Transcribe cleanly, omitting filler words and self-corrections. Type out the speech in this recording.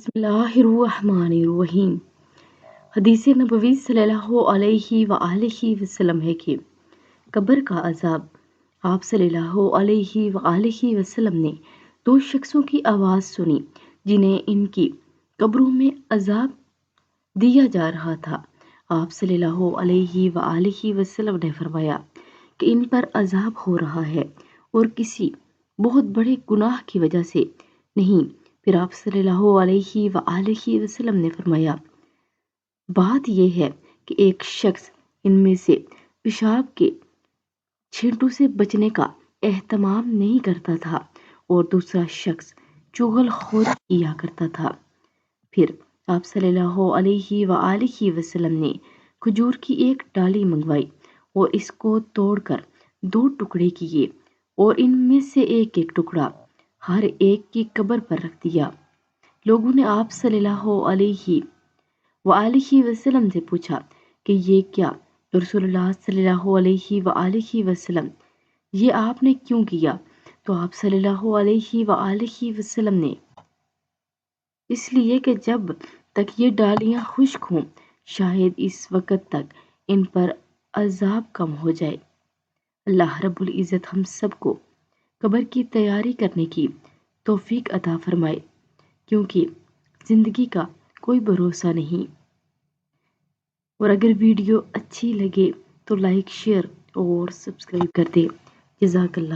बिस्मिल्लाहिर्रहमानिर्रहीम। हदीस नबवी सल्लल्लाहु अलैहि वआलिहि वसल्लम है कि कब्र का अजाब। आप सल्लल्लाहु अलैहि वआलिहि वसल्लम ने दो शख्सों की आवाज़ सुनी जिन्हें इनकी कब्रों में अजाब दिया जा रहा था। आप सल्लल्लाहु अलैहि वआलिहि वसल्लम ने फरमाया कि इन पर अजाब हो रहा है और किसी बहुत बड़े गुनाह की वजह से नहीं। फिर आप सल्लल्लाहु अलैहि वआलिहि वसल्लम ने फरमाया, बात यह है कि एक शख्स इनमें से पेशाब के छींटों से बचने का एहतमाम नहीं करता था और दूसरा शख्स चुगलखोरी किया करता था। फिर आप सल्लल्लाहु अलैहि वआलिहि वसल्लम ने खजूर की एक डाली मंगवाई और इसको तोड़कर दो टुकड़े किए और इनमें से एक एक टुकड़ा हर एक की कब्र पर रख दिया। लोगों ने आप सल्लल्लाहु अलैहि वआलिहि वसल्लम से पूछा कि ये क्या रसूलुल्लाह सल्लल्लाहु अलैहि वआलिहि वसल्लम, ये आपने क्यों किया? तो आप सल्लल्लाहु अलैहि वआलिहि वसल्लम ने, इसलिए कि जब तक ये डालियां खुश्क हों शायद इस वक्त तक इन पर अजाब कम हो जाए। अल्लाह रब्बुल इज़्ज़त हम सबको कब्र की तैयारी करने की तौफीक अता फरमाए, क्योंकि ज़िंदगी का कोई भरोसा नहीं। और अगर वीडियो अच्छी लगे तो लाइक, शेयर और सब्सक्राइब कर दें। जज़ाकल्लाह।